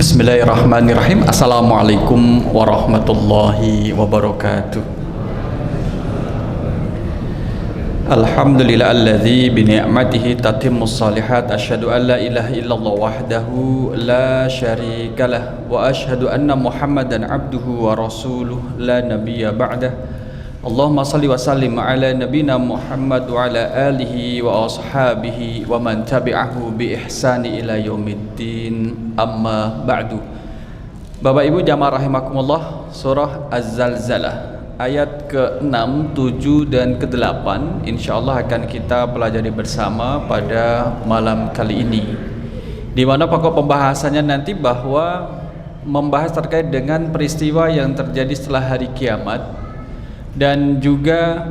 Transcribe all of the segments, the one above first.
Bismillahirrahmanirrahim. Assalamualaikum warahmatullahi wabarakatuh. Alhamdulillahilladzi bi ni'matihi tatimmus shalihat. Asyhadu an la ilaha illallah wahdahu la syarikalah wa asyhadu anna Muhammadan abduhu wa rasuluh la nabiyya ba'dah. Allahumma salli wa sallim ala nabina Muhammad wa ala alihi wa ashabihi wa man tabi'ahu bi ihsani ila yaumiddin, amma ba'du. Bapak Ibu jamaah rahimakumullah, surah Az-Zalzalah ayat ke-6, 7 dan ke-8 insyaallah akan kita pelajari bersama pada malam kali ini, di mana pokok pembahasannya nanti bahwa membahas terkait dengan peristiwa yang terjadi setelah hari kiamat dan juga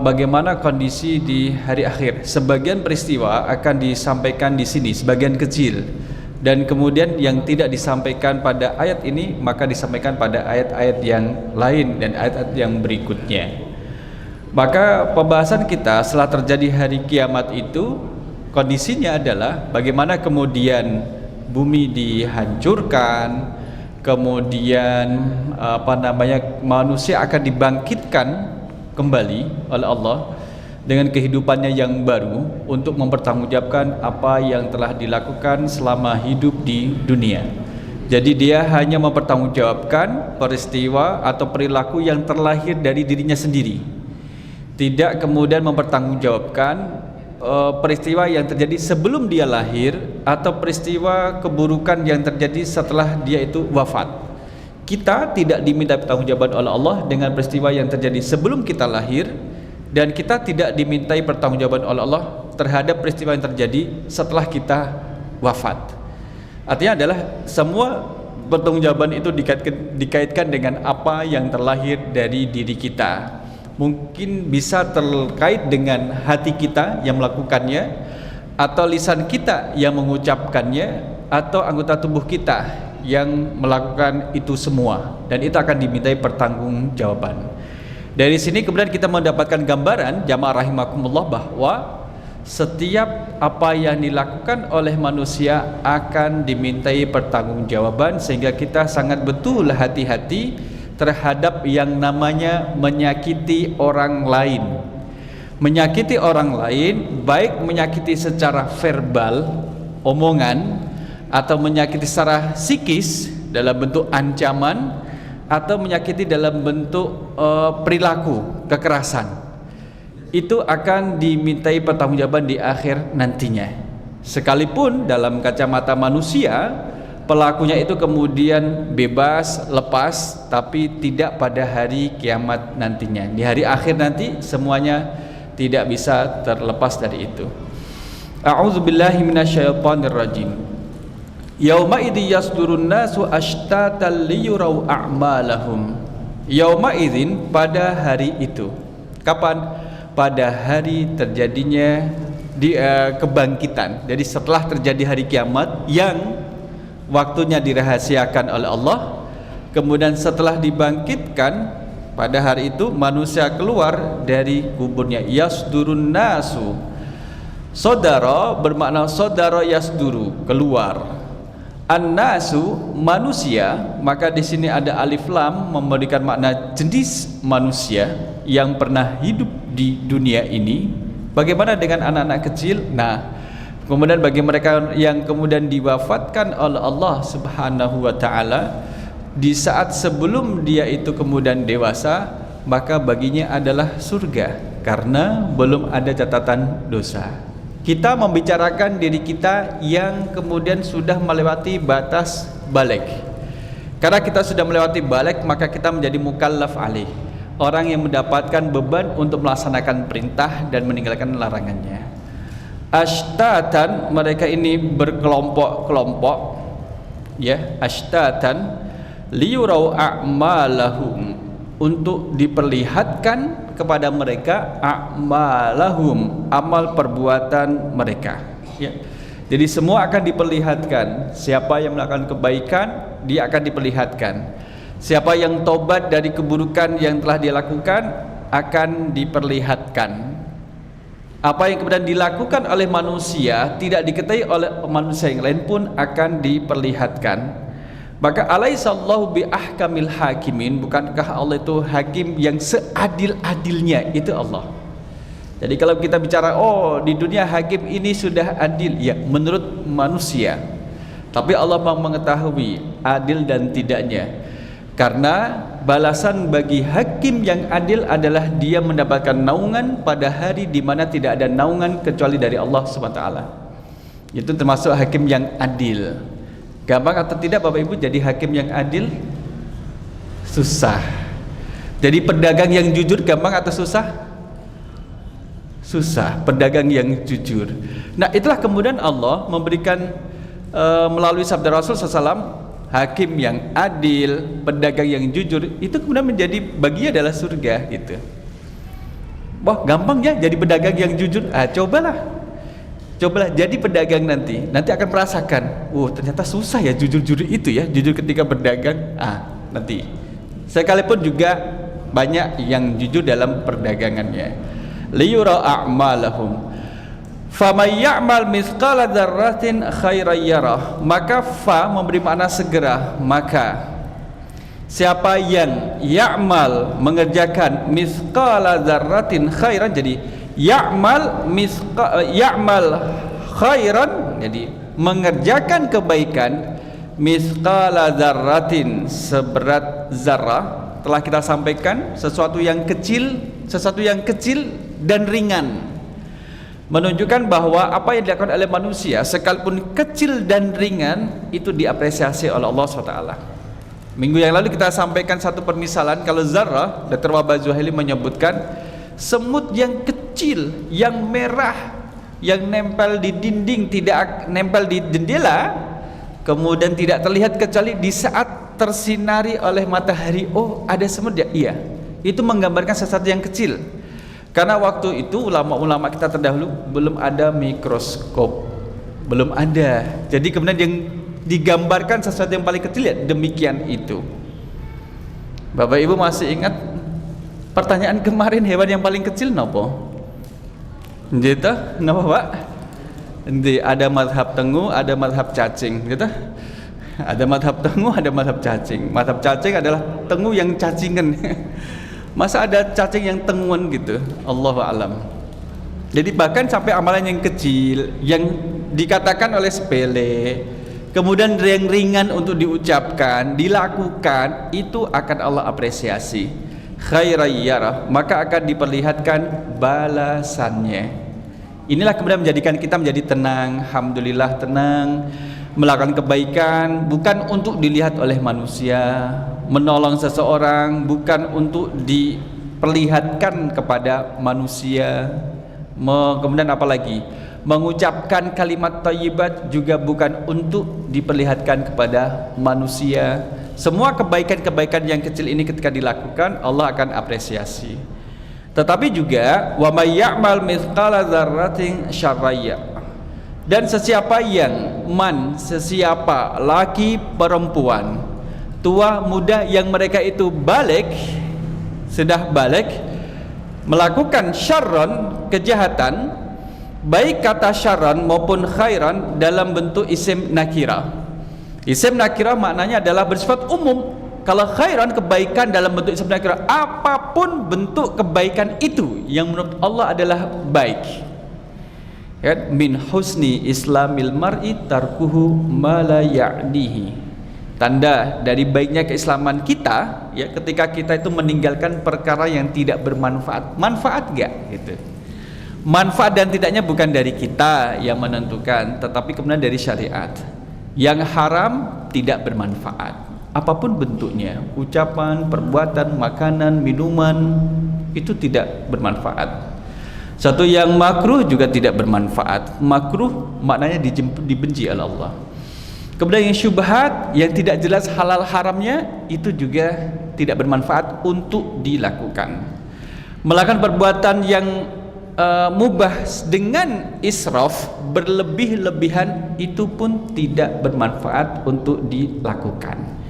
bagaimana kondisi di hari akhir. Sebagian peristiwa akan disampaikan di sini, sebagian kecil, dan kemudian yang tidak disampaikan pada ayat ini maka disampaikan pada ayat-ayat yang lain dan ayat-ayat yang berikutnya. Maka pembahasan kita setelah terjadi hari kiamat itu kondisinya adalah bagaimana kemudian bumi dihancurkan, kemudian manusia akan dibangkitkan kembali oleh Allah dengan kehidupannya yang baru untuk mempertanggungjawabkan apa yang telah dilakukan selama hidup di dunia. Jadi dia hanya mempertanggungjawabkan peristiwa atau perilaku yang terlahir dari dirinya sendiri, tidak kemudian mempertanggungjawabkan peristiwa yang terjadi sebelum dia lahir atau peristiwa keburukan yang terjadi setelah dia itu wafat. Kita tidak diminta pertanggungjawaban oleh Allah dengan peristiwa yang terjadi sebelum kita lahir, dan kita tidak dimintai pertanggungjawaban oleh Allah terhadap peristiwa yang terjadi setelah kita wafat. Artinya adalah semua pertanggungjawaban itu dikaitkan dengan apa yang terlahir dari diri kita. Mungkin bisa terkait dengan hati kita yang melakukannya, atau lisan kita yang mengucapkannya, atau anggota tubuh kita yang melakukan itu semua, dan itu akan dimintai pertanggungjawaban. Dari sini kemudian kita mendapatkan gambaran jamaah rahimakumullah bahwa setiap apa yang dilakukan oleh manusia akan dimintai pertanggungjawaban, sehingga kita sangat betul hati-hati terhadap yang namanya menyakiti orang lain. Menyakiti orang lain, baik menyakiti secara verbal, omongan, atau menyakiti secara psikis dalam bentuk ancaman, atau menyakiti dalam bentuk perilaku kekerasan, itu akan dimintai pertanggungjawaban di akhir nantinya. Sekalipun dalam kacamata manusia pelakunya itu kemudian bebas, lepas, tapi tidak pada hari kiamat nantinya. Di hari akhir nanti semuanya tidak bisa terlepas dari itu. A'udzubillahi minasyaitonirrajim. Yauma idzi yasdurun nasu ashtatan liyurau a'malahum. Yauma idzin, pada hari itu. Kapan? Pada hari terjadinya kebangkitan. Jadi setelah terjadi hari kiamat yang waktunya dirahasiakan oleh Allah, kemudian setelah dibangkitkan pada hari itu manusia keluar dari kuburnya. Yasdurun nasu, sodara bermakna sodara yasduru, keluar. An-nasu, manusia, maka di sini ada alif lam memberikan makna jenis manusia yang pernah hidup di dunia ini. Bagaimana dengan anak-anak kecil? Nah, kemudian bagi mereka yang kemudian diwafatkan oleh Allah Subhanahu wa taala di saat sebelum dia itu kemudian dewasa, maka baginya adalah surga karena belum ada catatan dosa. Kita membicarakan diri kita yang kemudian sudah melewati batas balik. Karena kita sudah melewati balik, maka kita menjadi mukallaf alaih, orang yang mendapatkan beban untuk melaksanakan perintah dan meninggalkan larangannya. Ashtatan, mereka ini berkelompok-kelompok, ya, ashtatan liyurau a'malahum, untuk diperlihatkan kepada mereka a'malahum, amal perbuatan mereka, ya. Jadi semua akan diperlihatkan. Siapa yang melakukan kebaikan, dia akan diperlihatkan. Siapa yang tobat dari keburukan yang telah dia lakukan, akan diperlihatkan. Apa yang kemudian dilakukan oleh manusia tidak diketahui oleh manusia yang lain pun akan diperlihatkan. Maka alaisallahu bi ahkamil hakimin, bukankah Allah itu hakim yang seadil-adilnya? Itu Allah. Jadi kalau kita bicara oh di dunia hakim ini sudah adil, ya menurut manusia. Tapi Allah mau mengetahui adil dan tidaknya. Karena balasan bagi hakim yang adil adalah dia mendapatkan naungan pada hari di mana tidak ada naungan kecuali dari Allah SWT. Itu termasuk hakim yang adil. Gampang atau tidak Bapak Ibu jadi hakim yang adil? Susah. Jadi pedagang yang jujur gampang atau susah? Susah. Pedagang yang jujur. Nah itulah kemudian Allah memberikan melalui sabda Rasul SAW, hakim yang adil, pedagang yang jujur, itu kemudian menjadi baginya adalah surga gitu. Wah gampang ya jadi pedagang yang jujur. Cobalah jadi pedagang nanti akan merasakan, ternyata susah ya jujur-jujur itu ya, jujur ketika berdagang. Nanti sekalipun juga banyak yang jujur dalam perdagangannya. Liyura a'malahum famay ya'mal mithqala dzarratin khairan yarah. Maka fa memberi makna segera, maka siapa yang ya'mal mengerjakan mithqala dzarratin khairan, jadi ya'mal khairan, jadi mengerjakan kebaikan, mithqala dzarratin seberat zarah. Telah kita sampaikan sesuatu yang kecil dan ringan, menunjukkan bahwa apa yang dilakukan oleh manusia sekalipun kecil dan ringan itu diapresiasi oleh Allah SWT. Minggu yang lalu kita sampaikan satu permisalan, kalau zarah, Dr. Wahbah Zuhaili menyebutkan semut yang kecil, yang merah, yang nempel di dinding, tidak nempel di jendela, kemudian tidak terlihat kecuali di saat tersinari oleh matahari. Oh ada semut ya? Iya, itu menggambarkan sesuatu yang kecil. Karena waktu itu ulama-ulama kita terdahulu belum ada mikroskop, belum ada. Jadi kemudian yang digambarkan sesuatu yang paling kecil ya demikian itu. Bapak Ibu masih ingat pertanyaan kemarin, hewan yang paling kecil nopo? Gitu, napa Pak? Ada madhab tengu, ada madhab cacing, gitu. Ada madhab tengu, ada madhab cacing. Madhab cacing adalah tengu yang cacingan. Masa ada cacing yang tenguan gitu? Allahu a'lam. Jadi bahkan sampai amalan yang kecil, yang dikatakan oleh sepele, kemudian yang ringan untuk diucapkan, dilakukan, itu akan Allah apresiasi. Khairayyarah, maka akan diperlihatkan balasannya. Inilah kemudian menjadikan kita menjadi tenang, alhamdulillah tenang, melakukan kebaikan bukan untuk dilihat oleh manusia, menolong seseorang bukan untuk diperlihatkan kepada manusia, kemudian apalagi mengucapkan kalimat thayyibat juga bukan untuk diperlihatkan kepada manusia. Semua kebaikan-kebaikan yang kecil ini ketika dilakukan Allah akan apresiasi. Tetapi juga wa may ya'mal mithqala dzarratin syarrayya, dan sesiapa yang sesiapa laki perempuan, tua muda yang mereka itu sudah balik melakukan syarron, kejahatan, baik kata syarron maupun khairan dalam bentuk isim nakira. Isim nakira maknanya adalah bersifat umum. Kalau khairan, kebaikan dalam bentuk isim nakira, apapun bentuk kebaikan itu yang menurut Allah adalah baik. Ya, min husni islamil mar'i tarkuhu ma la ya'nihi. Tanda dari baiknya keislaman kita ya ketika kita itu meninggalkan perkara yang tidak bermanfaat. Manfaat enggak gitu. Manfaat dan tidaknya bukan dari kita yang menentukan, tetapi kemudian dari syariat. Yang haram tidak bermanfaat apapun bentuknya, ucapan, perbuatan, makanan, minuman, itu tidak bermanfaat. Satu yang makruh juga tidak bermanfaat. Makruh maknanya dibenci oleh Allah. Kemudian yang syubhat, yang tidak jelas halal haramnya, itu juga tidak bermanfaat untuk dilakukan. Melakukan perbuatan yang mubah dengan israf, berlebih-lebihan, itu pun tidak bermanfaat untuk dilakukan.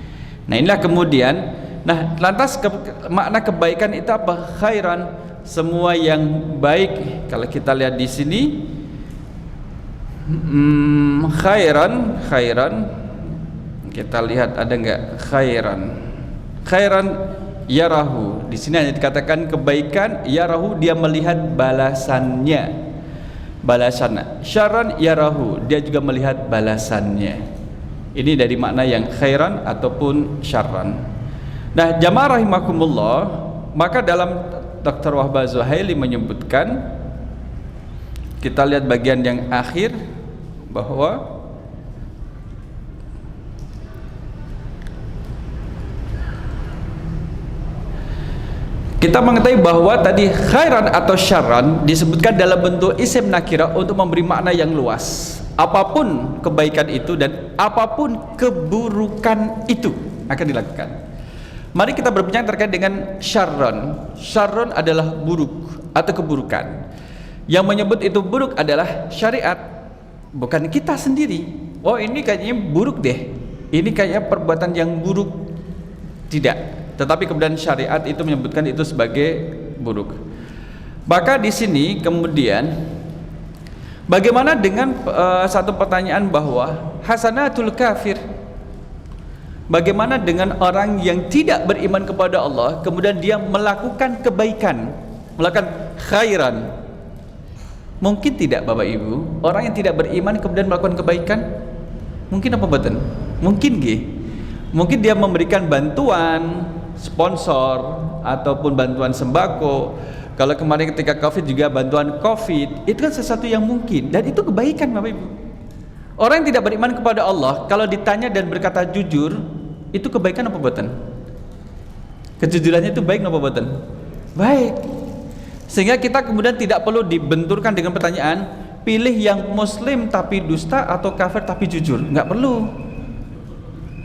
Nah inilah kemudian, lantas makna kebaikan itu apa? Khairan, semua yang baik. Kalau kita lihat di sini, khairan Kita lihat ada enggak khairan. Khairan yarahu. Di sini hanya dikatakan kebaikan, yarahu dia melihat balasannya. Balasan. Syarran yarahu, dia juga melihat balasannya. Ini dari makna yang khairan ataupun syarran. Nah, jamaah rahimakumullah, maka dalam Dr. Wahbah Zuhaili menyebutkan, kita lihat bagian yang akhir, bahwa kita mengetahui bahwa tadi khairan atau syarran disebutkan dalam bentuk isim nakirah untuk memberi makna yang luas. Apapun kebaikan itu dan apapun keburukan itu akan dilakukan. Mari kita berbincang terkait dengan syarran. Syarran adalah buruk atau keburukan. Yang menyebut itu buruk adalah syariat, bukan kita sendiri. Oh, ini kayaknya buruk deh, ini kayaknya perbuatan yang buruk. Tidak. Tetapi kemudian syariat itu menyebutkan itu sebagai buruk. Maka di sini kemudian bagaimana dengan satu pertanyaan bahwa hasanatul kafir? Bagaimana dengan orang yang tidak beriman kepada Allah kemudian dia melakukan kebaikan, melakukan khairan? Mungkin tidak Bapak Ibu, orang yang tidak beriman kemudian melakukan kebaikan? Mungkin apa betul? Mungkin nggih. Mungkin dia memberikan bantuan sponsor ataupun bantuan sembako. Kalau kemarin ketika Covid juga bantuan Covid, itu kan sesuatu yang mungkin dan itu kebaikan Bapak Ibu. Orang yang tidak beriman kepada Allah kalau ditanya dan berkata jujur, itu kebaikan apa buatan? Kejujurannya itu baik apa buatan? Baik. Sehingga kita kemudian tidak perlu dibenturkan dengan pertanyaan, pilih yang muslim tapi dusta atau kafir tapi jujur. Enggak perlu.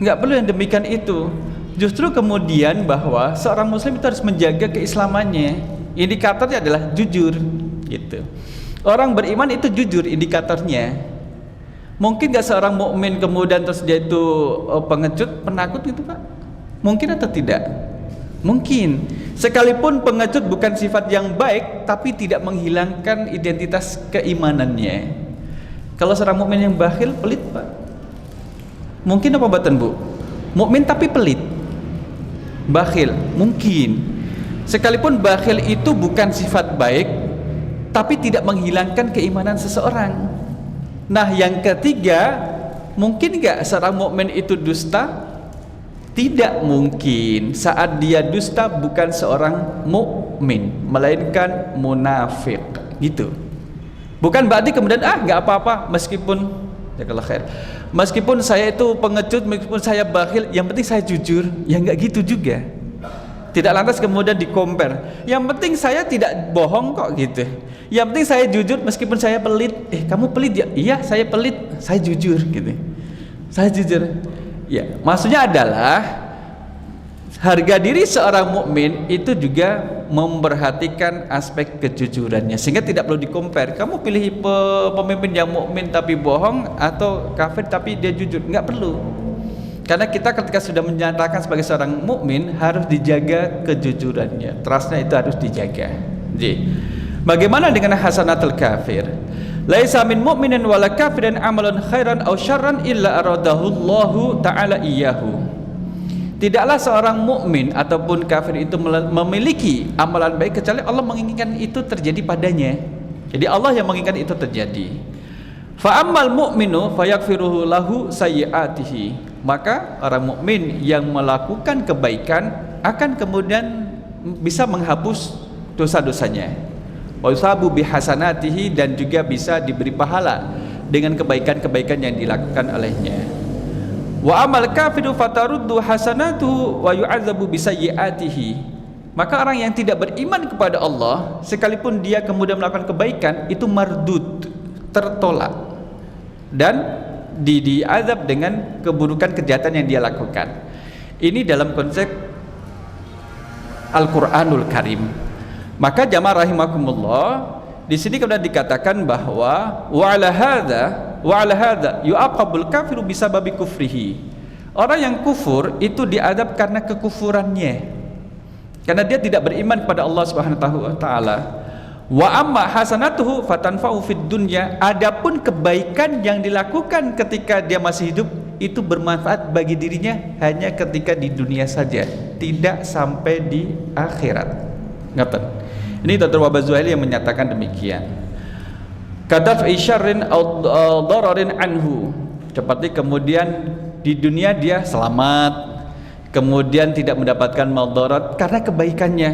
Enggak perlu yang demikian itu. Justru kemudian bahwa seorang muslim itu harus menjaga keislamannya. Indikatornya adalah jujur, gitu. Orang beriman itu jujur indikatornya. Mungkin gak seorang mukmin kemudian terus dia itu pengecut, penakut gitu Pak? Mungkin atau tidak? Mungkin. Sekalipun pengecut bukan sifat yang baik, tapi tidak menghilangkan identitas keimanannya. Kalau seorang mukmin yang bakhil, pelit Pak. Mungkin apa batan Bu? Mukmin tapi pelit. Bakhil, mungkin. Sekalipun bakhil itu bukan sifat baik, tapi tidak menghilangkan keimanan seseorang. Nah, yang ketiga, mungkin gak seorang mukmin itu dusta? Tidak mungkin. Saat dia dusta bukan seorang mukmin, melainkan munafik, gitu. Bukan berarti kemudian gak apa-apa meskipun jazakallahu khair. Meskipun saya itu pengecut, meskipun saya bakhil, yang penting saya jujur. Ya enggak gitu juga. Tidak lantas kemudian di-compare. Yang penting saya tidak bohong kok gitu. Yang penting saya jujur meskipun saya pelit. Kamu pelit ya? Iya, saya pelit. Saya jujur gitu. Saya jujur. Ya, maksudnya adalah harga diri seorang mukmin itu juga memperhatikan aspek kejujurannya, sehingga tidak perlu di-compare. Kamu pilih pemimpin yang mukmin tapi bohong atau kafir tapi dia jujur? Enggak perlu. Karena kita ketika sudah menyatakan sebagai seorang mukmin harus dijaga kejujurannya. Trustnya itu harus dijaga. Jadi, bagaimana dengan hasanatul kafir? Laisa min mu'minin wala kafirin amalan khairan aw syarran illa aradahullahu ta'ala iyyahu. Tidaklah seorang mukmin ataupun kafir itu memiliki amalan baik kecuali Allah menginginkan itu terjadi padanya. Jadi Allah yang menginginkan itu terjadi. Fa ammal mu'minu fayaghfiruhu lahu sayyi'atihi. Maka orang mukmin yang melakukan kebaikan akan kemudian bisa menghapus dosa-dosanya. Wa yusabu bihasanatihi, dan juga bisa diberi pahala dengan kebaikan-kebaikan yang dilakukan olehnya. Wa amal kafiru fataruddu hasanatuhu wa yu'adzabu bisayyi'atihi. Maka orang yang tidak beriman kepada Allah, sekalipun dia kemudian melakukan kebaikan, itu mardud, tertolak, dan diazab dengan keburukan kejahatan yang dia lakukan. Ini dalam konteks Al-Qur'anul Karim. Maka jamaah rahimakumullah, di sini kemudian dikatakan bahwa wa ala hadza yu'aqabul kafiru bisababi kufrihi. Orang yang kufur itu diadab karena kekufurannya, karena dia tidak beriman kepada Allah Subhanahu wa taala. Wa amma hasanatuhu fatanfa'u fid dunya. Adapun kebaikan yang dilakukan ketika dia masih hidup itu bermanfaat bagi dirinya hanya ketika di dunia saja, tidak sampai di akhirat. Ngaten. Ini Dr. Wahbah Zuhaili yang menyatakan demikian. Kadaf isyarrin au dararin anhu. Seperti kemudian di dunia dia selamat, kemudian tidak mendapatkan madarat karena kebaikannya.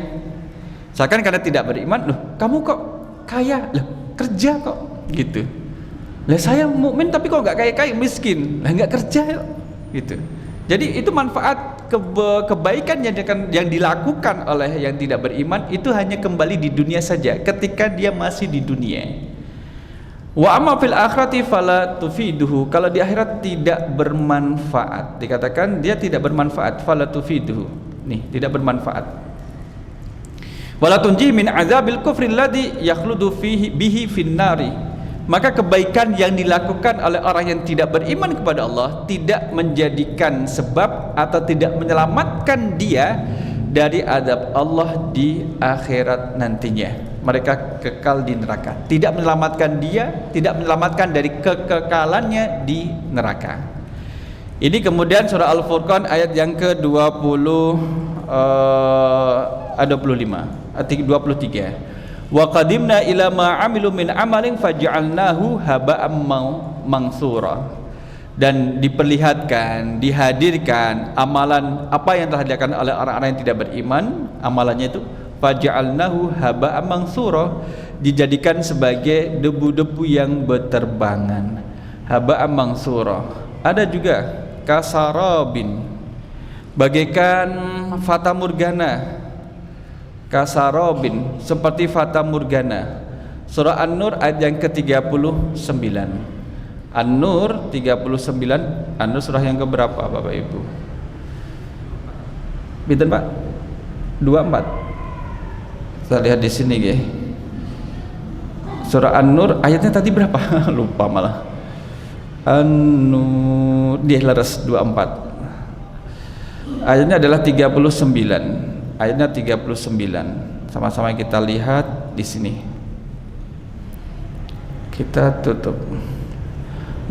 Misalkan karena tidak beriman, loh kamu kok kaya, loh kerja kok, gitu. Lah saya mukmin tapi kok nggak kaya miskin, lah nggak kerja yuk, gitu. Jadi itu manfaat kebaikan yang dilakukan oleh yang tidak beriman itu hanya kembali di dunia saja, ketika dia masih di dunia. Wa amma fil akhirati fala tufiduhu, kalau di akhirat tidak bermanfaat, dikatakan dia tidak bermanfaat, fala tufiduhu, nih tidak bermanfaat. Wala tunji min azabil kufri alladhi yakhludu fihi bihi finnari, maka kebaikan yang dilakukan oleh orang yang tidak beriman kepada Allah tidak menjadikan sebab atau tidak menyelamatkan dia dari azab Allah di akhirat nantinya. Mereka kekal di neraka, tidak menyelamatkan dia, tidak menyelamatkan dari kekekalannya di neraka. Ini kemudian surah Al-Furqan ayat yang ke-20 23. Wa qadimna ila ma amilu min amalin faj'alnahu haba'am mansura. Dan diperlihatkan, dihadirkan amalan apa yang telah dilakukan oleh orang-orang yang tidak beriman, amalannya itu faj'alnahu haba'am mansura, dijadikan sebagai debu-debu yang berterbangan. Haba'am mansura. Ada juga kasarabin, bagaikan fata morgana. Kasarabin, seperti fata morgana. Surah An-Nur ayat yang ke-39. An-Nur 39. An-Nur surah yang keberapa Bapak Ibu? Binten Pak? 24. Kita lihat di sini nggih. Surah An-Nur ayatnya tadi berapa? Lupa malah. An-Nur dia laras 24. Ayatnya adalah 39. Ayatnya 39. Sama-sama kita lihat di sini. Kita tutup.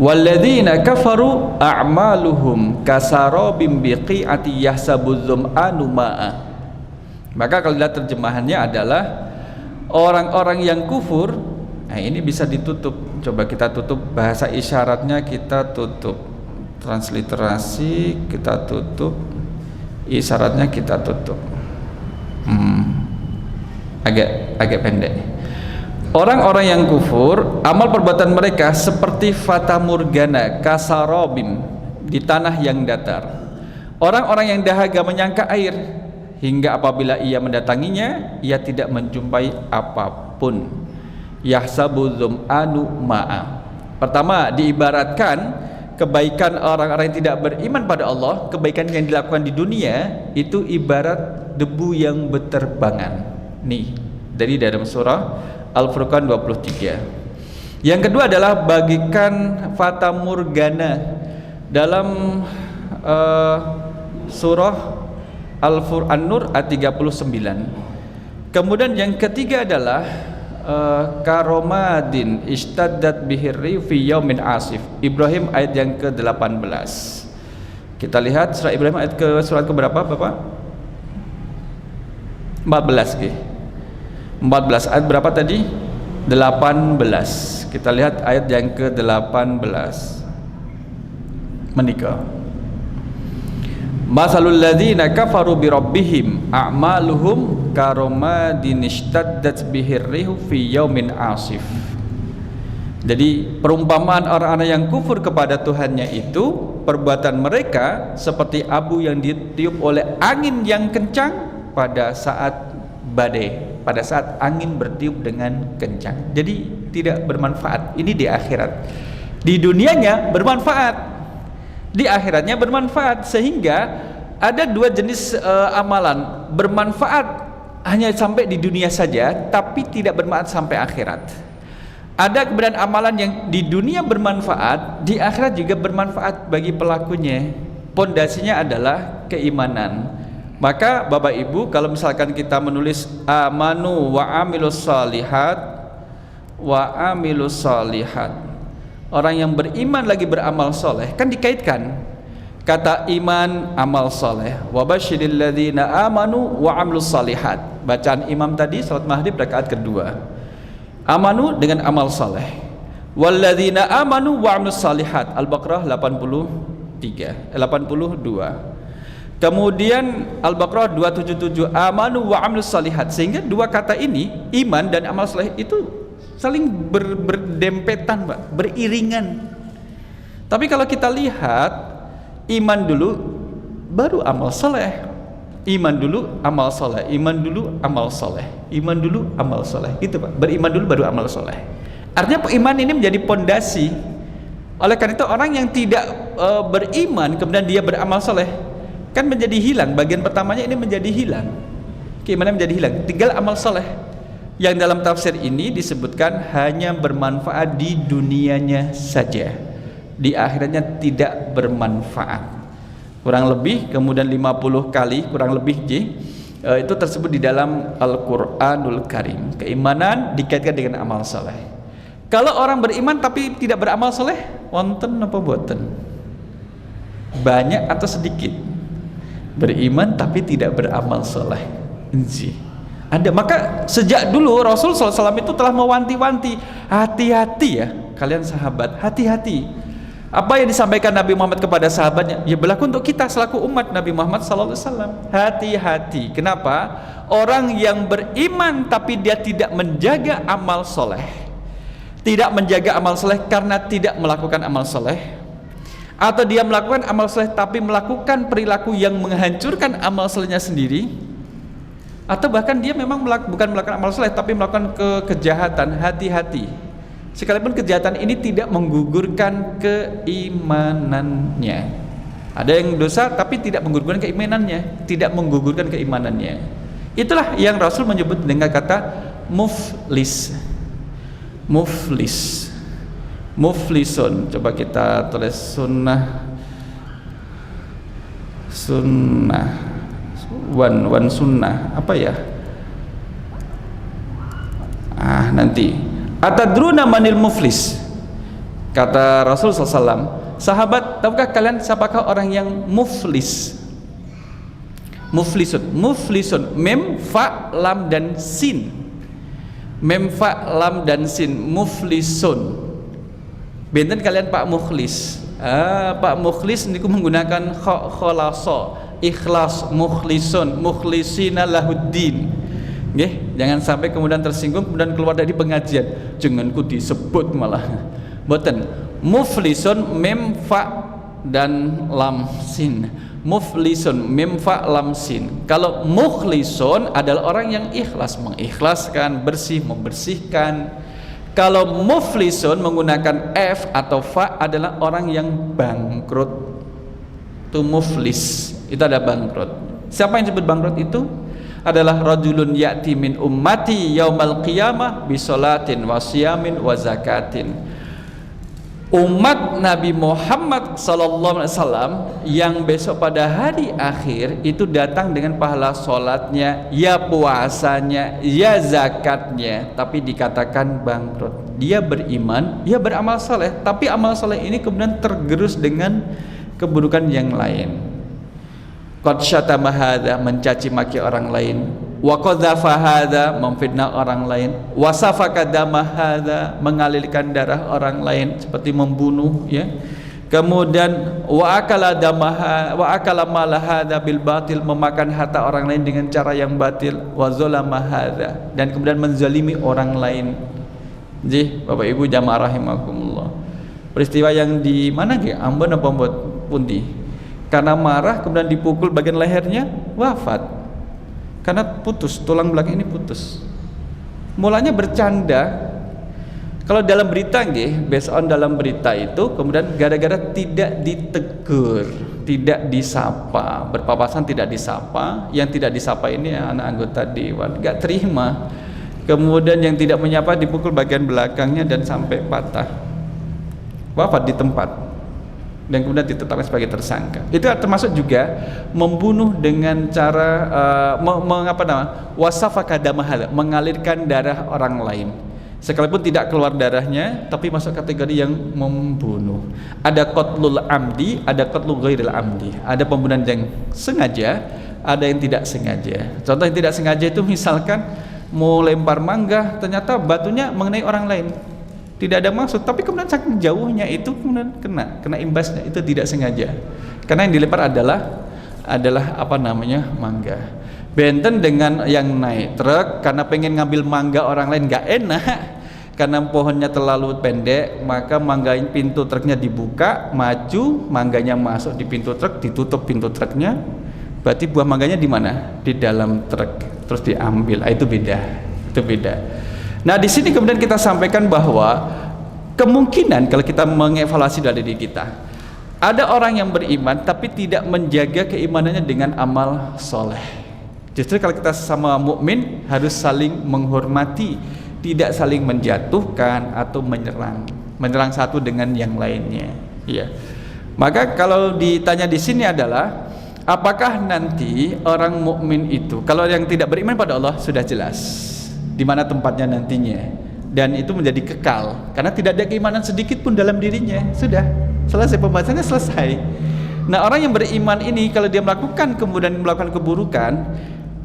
Walladzina kafaru a'maluhum kasarabim biqi'ati yahsabudz dzam'anu ma'a. Maka kalau lihat terjemahannya adalah orang-orang yang kufur. Nah, ini bisa ditutup. Coba kita tutup bahasa isyaratnya, kita tutup. Transliterasi kita tutup. Isyaratnya kita tutup. Agak pendek. Orang-orang yang kufur, amal perbuatan mereka seperti fata morgana, kasarobim, di tanah yang datar. Orang-orang yang dahaga menyangka air, hingga apabila ia mendatanginya, ia tidak menjumpai apapun. Yahsabu dzam'anu ma'a. Pertama, diibaratkan kebaikan orang-orang yang tidak beriman pada Allah, kebaikan yang dilakukan di dunia itu ibarat debu yang berterbangan. Nih, dari dalam surah Al-Furqan 23. Yang kedua adalah bagikan fata morgana dalam surah Al-Nur ayat 39. Kemudian yang ketiga adalah karomadin istaddat bihirri fi yaumin asif. Ibrahim ayat yang ke-18. Kita lihat surah Ibrahim ayat surat ke berapa Bapak? 14 nggih. 14 ayat berapa tadi? 18. Kita lihat ayat yang ke-18. Menikah. Masalul ladzina kafaru bi rabbihim a'maluhum karomadin ishtaddat bihir rihu fi yaumin asif. Jadi perumpamaan orang-orang yang kufur kepada Tuhannya itu, perbuatan mereka seperti abu yang ditiup oleh angin yang kencang pada saat badai, pada saat angin bertiup dengan kencang. Jadi tidak bermanfaat. Ini di akhirat. Di dunianya bermanfaat, di akhiratnya bermanfaat. Sehingga ada dua jenis amalan, bermanfaat hanya sampai di dunia saja, tapi tidak bermanfaat sampai akhirat. Ada kemudian amalan yang di dunia bermanfaat, di akhirat juga bermanfaat bagi pelakunya. Pondasinya adalah keimanan. Maka Bapak Ibu, kalau misalkan kita menulis amanu wa amilus salihat orang yang beriman lagi beramal soleh, kan dikaitkan kata iman amal soleh. Wa basyiril ladzina amanu wa amilus salihat. Bacaan imam tadi salat maghrib rakaat kedua, amanu dengan amal soleh. Walladzina amanu wa amilus salihat, Al-Baqarah 82. Kemudian Al-Baqarah 277, amanu wa amilus salihat. Sehingga dua kata ini, iman dan amal soleh, itu saling berdempetan, Pak, beriringan. Tapi kalau kita lihat, iman dulu baru amal soleh, iman dulu amal soleh, iman dulu amal soleh, iman dulu amal soleh, gitu Pak. Beriman dulu baru amal soleh. Artinya iman ini menjadi pondasi. Oleh karena itu orang yang tidak beriman kemudian dia beramal soleh, kan menjadi hilang. Bagian pertamanya ini menjadi hilang, keimanan menjadi hilang, tinggal amal soleh yang dalam tafsir ini disebutkan hanya bermanfaat di dunianya saja, di akhiratnya tidak bermanfaat. Kurang lebih kemudian 50 kali kurang lebih itu tersebut di dalam Al-Qur'anul Karim. Keimanan dikaitkan dengan amal soleh. Kalau orang beriman tapi tidak beramal soleh, wonten apa boten? Banyak atau sedikit? Beriman tapi tidak beramal soleh, ada. Maka sejak dulu Rasul SAW itu telah mewanti-wanti, hati-hati ya kalian sahabat, hati-hati. Apa yang disampaikan Nabi Muhammad kepada sahabatnya, ya berlaku untuk kita selaku umat Nabi Muhammad SAW. Hati-hati. Kenapa? Orang yang beriman tapi dia tidak menjaga amal soleh, tidak menjaga amal soleh karena tidak melakukan amal soleh, atau dia melakukan amal soleh tapi melakukan perilaku yang menghancurkan amal solehnya sendiri, atau bahkan dia memang bukan melakukan amal soleh tapi melakukan kejahatan. Hati-hati. Sekalipun kejahatan ini tidak menggugurkan keimanannya. Ada yang dosa tapi tidak menggugurkan keimanannya, tidak menggugurkan keimanannya. Itulah yang Rasul menyebut dengan kata muflis. Muflis, muflisun. Coba kita tulis sunnah, wan sunnah, apa ya? Nanti. Atadruna manil muflis? Kata Rasul SAW, sahabat, tahukah kalian siapakah orang yang muflis? Muflisun, mem, fa, lam dan sin. Mem, fa, lam dan sin, muflisun. Benten kalian Pak Mukhlis. Pak Mukhlis niku menggunakan kholasa, ikhlas, mukhlisun, mukhlisina lahuddin. Nggih, jangan sampai kemudian tersinggung kemudian keluar dari pengajian. Janganku disebut malah. Boten. Muflisun mim fa dan lam sin. Muflisun mim fa lam sin. Kalau mukhlisun adalah orang yang ikhlas, mengikhlaskan, bersih, membersihkan. Kalau muflisun menggunakan f atau fa adalah orang yang bangkrut. Itu muflis. Itu ada bangkrut. Siapa yang disebut bangkrut itu? Adalah rajulun ya'ti min ummati yaumal qiyamah bisolatin wa siyamin wa zakatin. Umat Nabi Muhammad sallallahu alaihi wasallam yang besok pada hari akhir itu datang dengan pahala solatnya, ya puasanya, ya zakatnya, tapi dikatakan bangkrut. Dia beriman, dia beramal saleh, tapi amal saleh ini kemudian tergerus dengan keburukan yang lain. Qad syatama hadza, mencaci maki orang lain, wa qadzafa hadza, memfitnah orang lain, wa safaka dama hadza, mengalirkan darah orang lain seperti membunuh ya. Kemudian wa akala damaha wa akala mal hadza bil batil, memakan harta orang lain dengan cara yang batil, wa zalama hadza, dan kemudian menzalimi orang lain. Nggih, Bapak Ibu jamaah rahimakumullah. Peristiwa yang di mana nggih? Ambon apa pundi? Karena marah kemudian dipukul bagian lehernya, wafat. Karena putus, tulang belakang ini putus. Mulanya bercanda. Kalau dalam berita nggih, based on dalam berita itu kemudian gara-gara tidak ditegur, tidak disapa, berpapasan tidak disapa. Yang tidak disapa ini anak anggota dewan, enggak terima. Kemudian yang tidak menyapa dipukul bagian belakangnya dan sampai patah. Wafat di tempat. Dan kemudian ditetapkan sebagai tersangka. Itu termasuk juga membunuh dengan cara wasafaka damahal, mengalirkan darah orang lain. sekalipun tidak keluar darahnya, tapi masuk kategori yang membunuh. Ada qatlul amdi, ada qatlul ghairil amdi. Ada pembunuhan yang sengaja, ada yang tidak sengaja. Contoh yang tidak sengaja itu misalkan mau lempar mangga, ternyata batunya mengenai orang lain, tidak ada maksud, tapi kemudian saking jauhnya itu kemudian kena imbasnya, itu tidak sengaja. Karena yang dilempar adalah mangga. Benten dengan yang naik truk karena pengen ngambil mangga orang lain nggak enak, karena pohonnya terlalu pendek, maka pintu truknya dibuka, maju, mangganya masuk di pintu truk, ditutup pintu truknya, berarti buah mangganya di mana? Di dalam truk, terus diambil. Itu beda. Nah, di sini kemudian kita sampaikan bahwa kemungkinan kalau kita mengevaluasi dari diri kita, ada orang yang beriman tapi tidak menjaga keimanannya dengan amal soleh. Justru kalau kita sesama mukmin harus saling menghormati, tidak saling menjatuhkan atau menyerang satu dengan yang lainnya. Ya. Maka kalau ditanya di sini adalah, apakah nanti orang mukmin itu, kalau yang tidak beriman pada Allah sudah jelas di mana tempatnya nantinya, dan itu menjadi kekal karena tidak ada keimanan sedikit pun dalam dirinya. Sudah selesai, pembahasannya selesai. Nah, orang yang beriman ini kalau dia melakukan keburukan,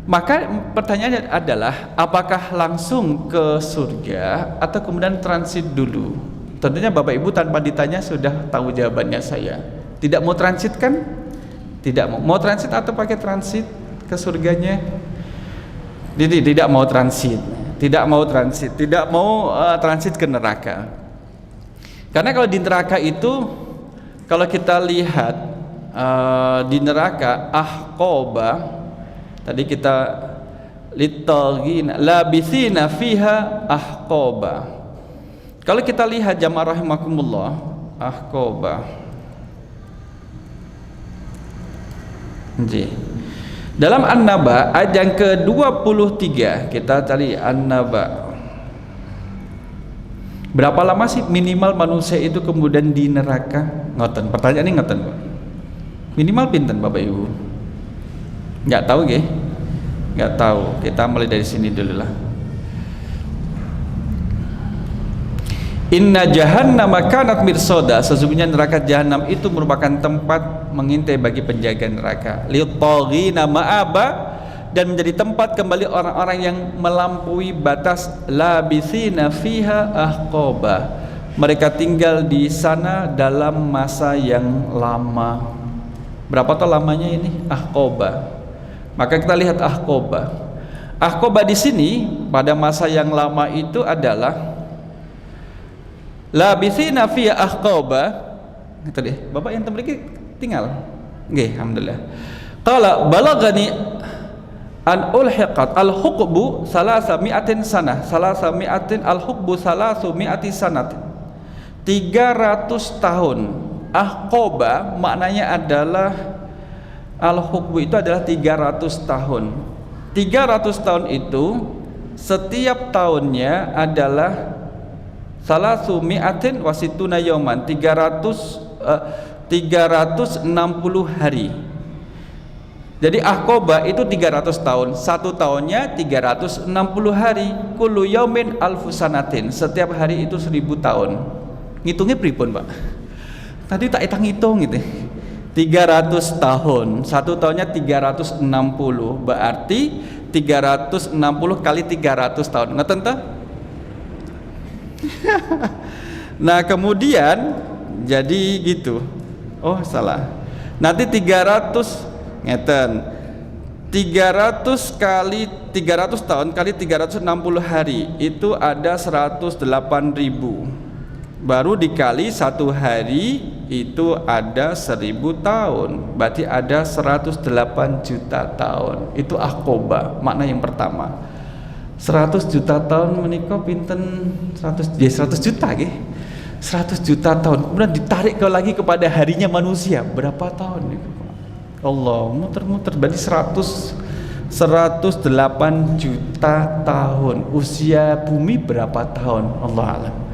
maka pertanyaannya adalah apakah langsung ke surga atau kemudian transit dulu? Tentunya Bapak Ibu tanpa ditanya sudah tahu jawabannya saya. Tidak mau transit kan? Tidak mau transit atau pakai transit ke surganya? Tidak mau transit, tidak mau transit ke neraka. Karena kalau di neraka itu, kalau kita lihat di neraka ahqaba, tadi kita litaghin labithina fiha ahqaba. Kalau kita lihat jamaah rahimakumullah, ahqaba. Dalam An-Naba ayat yang ke-23, kita cari An-Naba. Berapa lama sih minimal manusia itu kemudian di neraka? Ngoten, pertanyaan ini ngoten. Minimal pinten Bapak Ibu? Enggak tahu nggih? Enggak tahu. Kita mulai dari sini dulu lah. Inna jahannama kanat mirsada, sesungguhnya neraka jahanam itu merupakan tempat mengintai bagi penjaga neraka. Litaghina ma'aba, dan menjadi tempat kembali orang-orang yang melampaui batas. Labithina fiha ahqaba, mereka tinggal di sana dalam masa yang lama. Berapa tahun lamanya ini? Ahqaba. Maka kita lihat ahqaba. Ahqaba di sini pada masa yang lama itu adalah labithina fiha ahqaba. Gitu deh. Bapak yang memiliki tinggal. Nggih, alhamdulillah. Qala balagani an ulhiqat al-huqbu salasami'atin sanah. Salasami'atin al-huqbu salasumi'ati sanat. 300 tahun. Ahqaba maknanya adalah al-huqbu itu adalah 300 tahun. 300 tahun itu setiap tahunnya adalah salasumi'atin wasituna yauman, 360 hari. Jadi ahqaba itu 300 tahun, satu tahunnya 360 hari. Kullu yaumin alfusanatin, setiap hari itu 1000 tahun. Ngitungnya pripun Pak? Tadi tak hitung gitu. 300 tahun, satu tahunnya 360, berarti 360 kali 300 tahun. Ngeten ta? Nah kemudian jadi gitu. Oh salah. Nanti 300 ngeten. 300 kali 300 tahun kali 360 hari itu ada 108.000. Baru dikali satu hari itu ada 1000 tahun. Berarti ada 108 juta tahun. Itu ahqaba, makna yang pertama. 100 juta tahun menika pinten 100 juta nggih. 100 juta tahun. Kemudian ditarik lagi kepada harinya manusia, berapa tahun niku? Allah, muter-muter berarti 108 juta tahun. Usia bumi berapa tahun? Allah alam.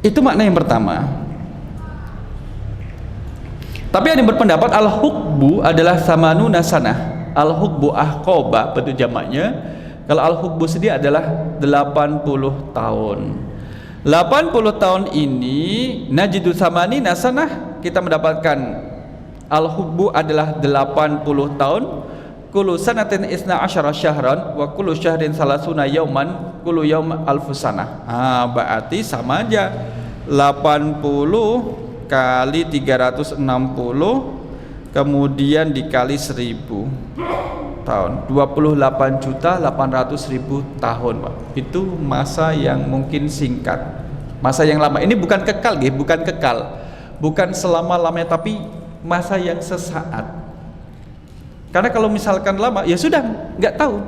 Itu makna yang pertama. Tapi ada yang berpendapat al-hukbu adalah samanuna sanah. Al-hukbu ahqaba bentuk jamaknya Kalau al-hubbu sendiri adalah 80 tahun. 80 tahun ini najidu samani nasanah, kita mendapatkan al-hubbu adalah 80 tahun. Kullu sanatin isna asyara syahran wa kullu syahrin salasuna yauman kullu yaum alfusanah. Berarti sama aja 80 kali 360 kemudian dikali 1000 tahun, 28.800.000 tahun, Pak. Itu masa yang mungkin singkat, masa yang lama. Ini bukan kekal, bukan kekal, bukan selama-lamanya, tapi masa yang sesaat. Karena kalau misalkan lama, ya sudah nggak tahu.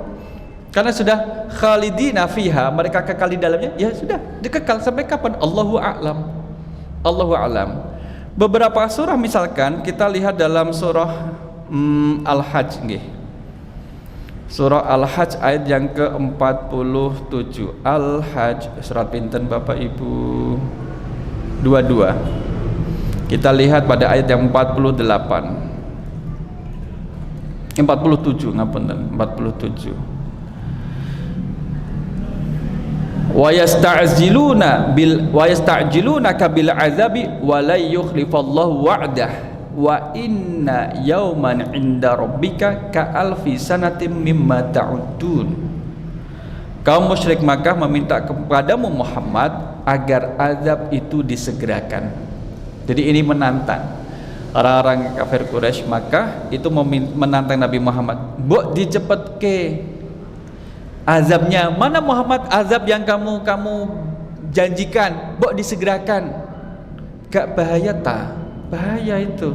Karena sudah khalidina fiha, mereka kekal di dalamnya, ya sudah dikekal sampai kapan? Allahu a'lam. Allahu a'lam. Beberapa surah misalkan kita lihat dalam surah Al-Hajj nggih. Surah Al-Hajj ayat yang ke-47. Al-Hajj surat pinten Bapak Ibu? 22. Kita lihat pada ayat yang 47 ngapunten, 47. Wa yasta'jilunaka bil azabi wa la yukhlifallahu wa'dah wa inna yawman 'inda rabbika ka alfi sanatin mimma ta'uddun. Kaum musyrik Makkah meminta kepadamu Muhammad agar azab itu disegerakan. Jadi ini menantang orang-orang kafir Quraisy Makkah itu menantang Nabi Muhammad. Mbok dicepetke azabnya. Mana Muhammad azab yang kamu janjikan? Mbok disegerakan. Gak bahaya ta? Bahaya itu.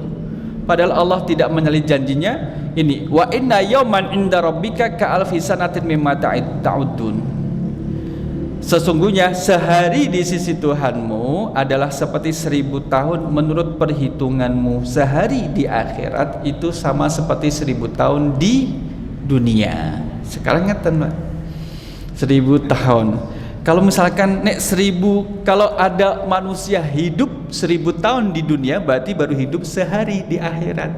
Padahal Allah tidak menyalih janjinya. Ini wa inna yawman 'inda rabbika ka alfi sanatin mimma ta'uddun. Sesungguhnya sehari di sisi Tuhanmu adalah seperti 1000 tahun menurut perhitunganmu. Sehari di akhirat itu sama seperti 1000 tahun di dunia. Sekarang ngeten, Pak, 1000 tahun. Kalau misalkan nek 1000, kalau ada manusia hidup 1000 tahun di dunia, berarti baru hidup sehari di akhirat.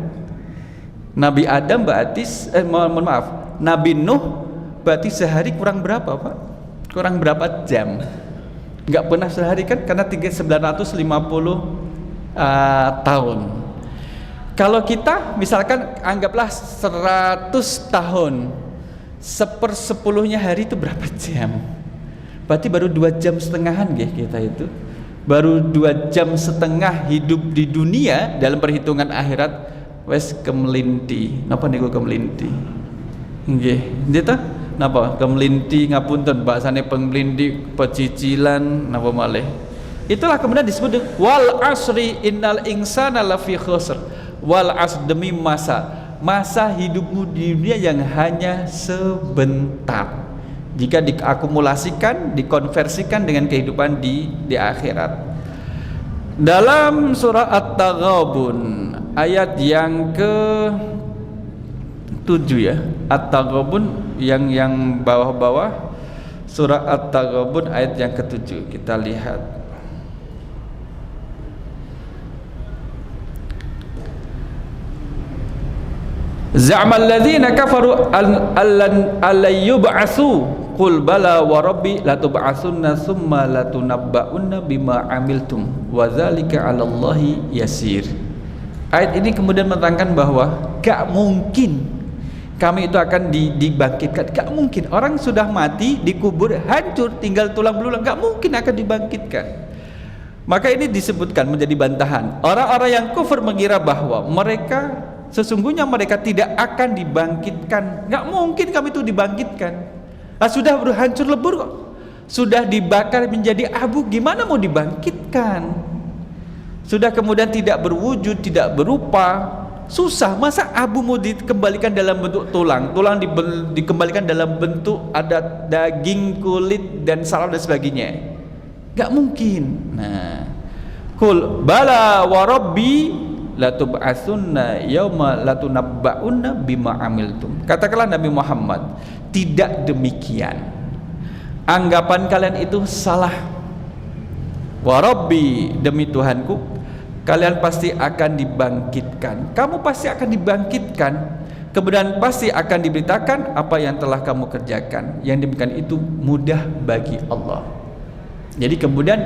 Nabi Adam berarti maaf, Nabi Nuh berarti sehari kurang berapa, Pak? Kurang berapa jam? Nggak pernah sehari kan, karena 950 tahun. Kalau kita misalkan anggaplah 100 tahun, 1/10 hari itu berapa jam? Berarti baru 2,5 jam kita itu. Baru 2,5 jam hidup di dunia dalam perhitungan akhirat. Wes kemelinti. Napa niku kemelinti? Nggih, nggih ta? Napa kemelinti ngapunten bahasane pemelinti pecicilan napa malih. Itulah kemudian disebut wal asri innal insana lafi khusr. Wal as, demi masa hidupmu di dunia yang hanya sebentar. Jika diakumulasikan, dikonversikan dengan kehidupan di akhirat. Dalam surah At-Taghabun ayat yang ke-7 ya, At-Taghabun yang bawah-bawah, surah At-Taghabun ayat yang ke-7, kita lihat. Za'amal ladzina kafaru allan yub'atsu qul bala wa rabbi latub'atsunna tsumma latunabba'unna bima 'amiltum wa dzalika 'alallahi yasir. Ayat ini kemudian menerangkan bahwa gak mungkin kami itu akan dibangkitkan. Gak mungkin. Orang sudah mati, dikubur, hancur, tinggal tulang belulang, gak mungkin akan dibangkitkan. Maka ini disebutkan menjadi bantahan. Orang-orang yang kufur mengira bahwa sesungguhnya mereka tidak akan dibangkitkan. Gak mungkin kami itu dibangkitkan. Sudah berhancur lebur kok, sudah dibakar menjadi abu, gimana mau dibangkitkan? Sudah kemudian tidak berwujud, tidak berupa, susah. Masa abu mau dikembalikan dalam bentuk tulang dikembalikan dalam bentuk ada daging, kulit dan saraf dan sebagainya? Gak mungkin. Nah, qul bala wa rabbi latub'atsunna yauma latunabba'unna bima amiltum. Katakanlah Nabi Muhammad, tidak demikian. Anggapan kalian itu salah. Wa rabbi, demi Tuhanku, kalian pasti akan dibangkitkan. Kamu pasti akan dibangkitkan Kemudian pasti akan diberitakan apa yang telah kamu kerjakan. Yang demikian itu mudah bagi Allah. Jadi kemudian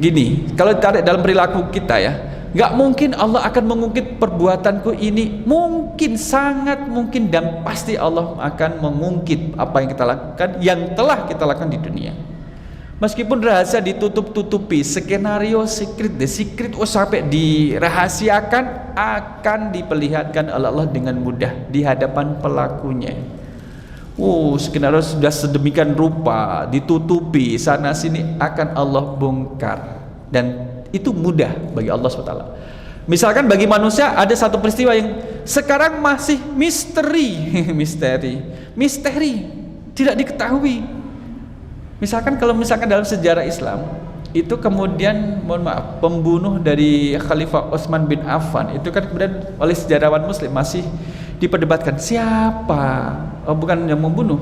gini, kalau tarik dalam perilaku kita ya, nggak mungkin Allah akan mengungkit perbuatanku ini. Mungkin, sangat mungkin, dan pasti Allah akan mengungkit apa yang kita lakukan, yang telah kita lakukan di dunia. Meskipun rahasia ditutup-tutupi, skenario secret, the secret sampai dirahasiakan, akan diperlihatkan oleh Allah dengan mudah di hadapan pelakunya. Skenario sudah sedemikian rupa, ditutupi sana sini, akan Allah bongkar, dan itu mudah bagi Allah SWT. Misalkan bagi manusia ada satu peristiwa yang sekarang masih misteri, tidak diketahui. Misalkan dalam sejarah Islam itu kemudian, mohon maaf, pembunuh dari Khalifah Utsman bin Affan itu kan kemudian oleh sejarawan Muslim masih diperdebatkan siapa, bukan yang membunuh,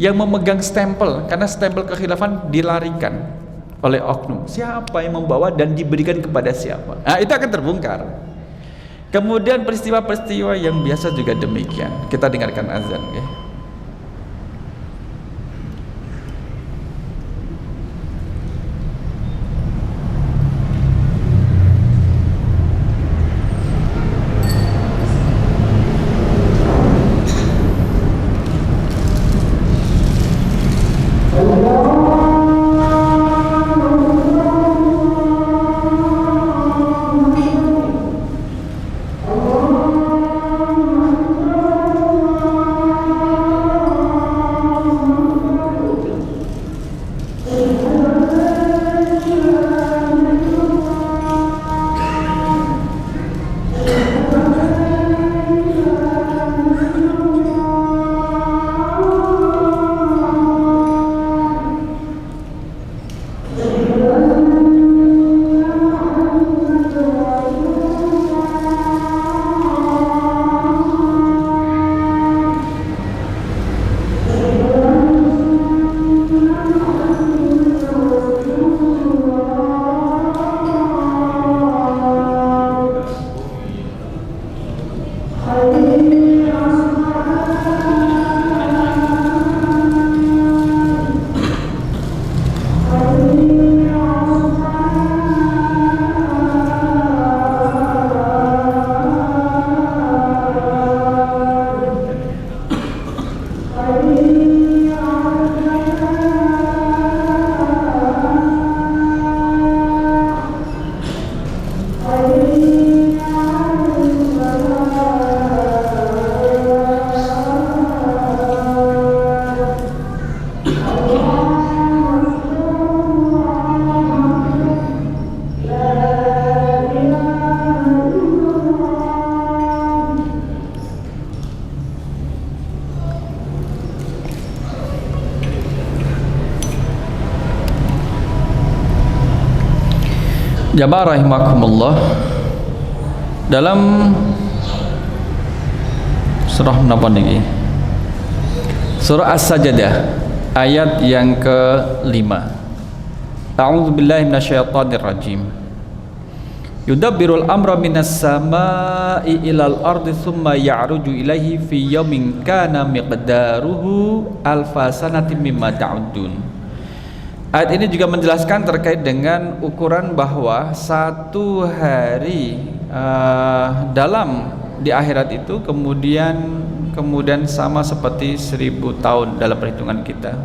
yang memegang stempel, karena stempel kekhilafan dilarikan oleh oknum. Siapa yang membawa dan diberikan kepada siapa? Nah, itu akan terbongkar. Kemudian peristiwa-peristiwa yang biasa juga demikian. Kita dengarkan azan, ya. Jamaah rahimakumullah, dalam surah apa nih? Surah As-Sajdah ayat yang ke-5. A'udzubillahi minasyaitonirrajim. Yudabbirul amra minas samaa'i ilal ardi thumma ya'ruju ilaihi fi yawmin kana miqdaruhu alfa sanatin mimma ta'uddun. Ayat ini juga menjelaskan terkait dengan ukuran bahwa satu hari di akhirat itu kemudian sama seperti 1000 tahun dalam perhitungan kita.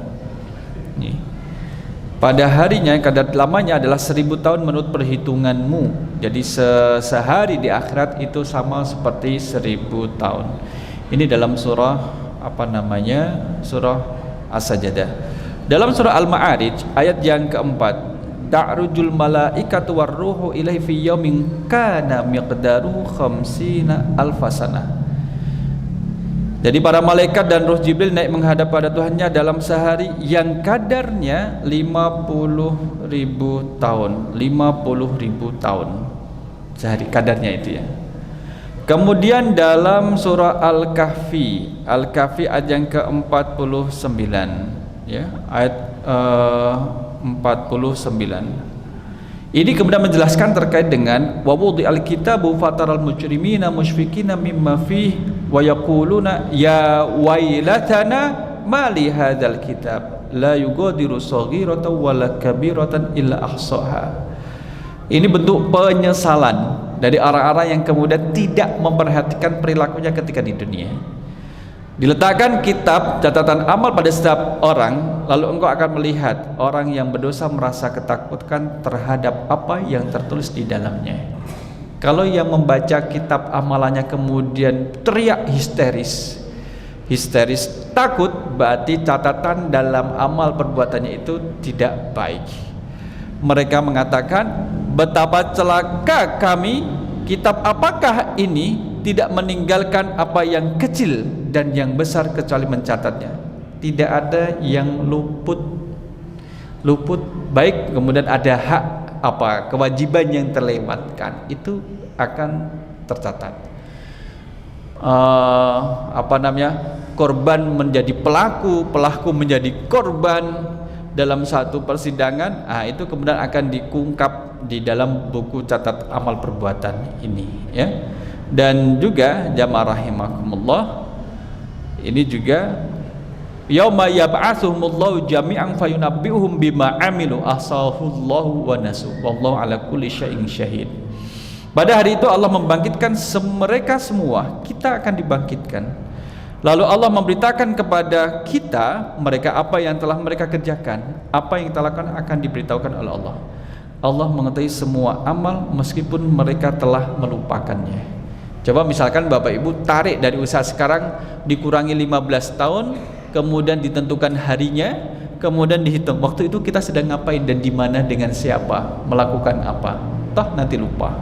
Pada harinya kadar lamanya adalah 1000 tahun menurut perhitunganmu. Jadi sehari di akhirat itu sama seperti 1000 tahun. Ini dalam surah surah As-Sajdah. Dalam surah Al-Ma'arij ayat yang keempat, ta'rujul malaikatu warruhu ilaihi fi yaumin kana miqdaruhu khamsina alfasanah. Jadi para malaikat dan Ruh Jibril naik menghadap pada Tuhannya dalam sehari yang kadarnya 50.000 tahun. 50.000 tahun sehari kadarnya itu ya. Kemudian dalam surah Al-Kahfi ayat yang ke-49 ya, ayat 49. Ini kemudian menjelaskan terkait dengan wa wudi'al kitabu fataral mujrimina musyfikina mimma fihi wa yaquluna ya wailatana ma li hadzal kitab la yughadiru shaghiratan wala kabiratan illa ahsaha. Ini bentuk penyesalan dari orang-orang yang kemudian tidak memperhatikan perilakunya ketika di dunia. Diletakkan kitab catatan amal pada setiap orang, lalu engkau akan melihat orang yang berdosa merasa ketakutan terhadap apa yang tertulis di dalamnya. Kalau yang membaca kitab amalannya kemudian teriak histeris takut, berarti catatan dalam amal perbuatannya itu tidak baik. Mereka mengatakan, betapa celaka kami, kitab apakah ini tidak meninggalkan apa yang kecil dan yang besar kecuali mencatatnya. Tidak ada yang luput baik kemudian ada hak apa kewajiban yang terlewatkan, itu akan tercatat. Korban menjadi pelaku menjadi korban dalam satu persidangan, itu kemudian akan diungkap di dalam buku catat amal perbuatan ini, ya. Dan juga jamaah rahimakumullah, ini juga yauma yab'atsuhumullahu jami'an fayunabbi'uhum bima 'amilu ahsahullahu wa nasu wallahu ala kulli syai'in syahid. Pada hari itu Allah membangkitkan mereka semua, kita akan dibangkitkan. Lalu Allah memberitakan kepada kita mereka apa yang telah mereka kerjakan, apa yang kita lakukan akan diberitahukan oleh Allah. Allah mengetahui semua amal meskipun mereka telah melupakannya. Coba misalkan Bapak Ibu tarik dari usaha sekarang dikurangi 15 tahun, kemudian ditentukan harinya, kemudian dihitung waktu itu kita sedang ngapain dan di mana dengan siapa, melakukan apa. Toh nanti lupa.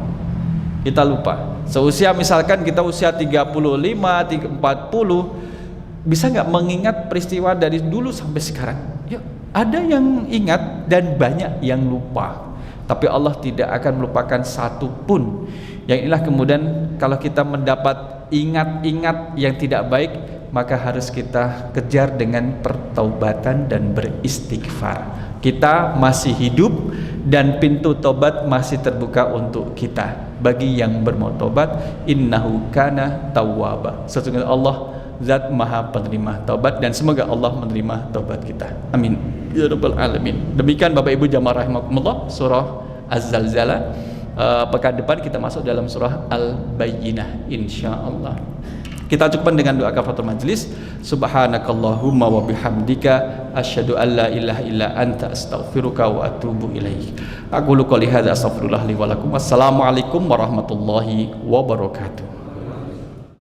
Kita lupa. Seusia misalkan kita usia 35, 40, bisa nggak mengingat peristiwa dari dulu sampai sekarang? Ya, ada yang ingat dan banyak yang lupa. Tapi Allah tidak akan melupakan satu pun. Yang inilah kemudian kalau kita mendapat ingat-ingat yang tidak baik, maka harus kita kejar dengan pertaubatan dan beristighfar. Kita masih hidup dan pintu tobat masih terbuka untuk kita. Bagi yang bermau tobat, innahu kana tawwaba. Sesungguhnya Allah zat maha penerima taubat, dan semoga Allah menerima taubat kita. Amin ya rabbal alamin. Demikian Bapak Ibu jamaah rahimakumullah, surah Az-Zalzalah. Pekan depan kita masuk dalam surah Al-Bayyinah insyaallah. Kita cukupkan dengan doa kafaratul majlis. Subhanakallahumma wa bihamdika asyhadu an la ilaha illa anta astaghfiruka wa atubu ilaik. Aku qouli hadza astaghfirullah li wa lakum. Wassalamualaikum warahmatullahi wabarakatuh.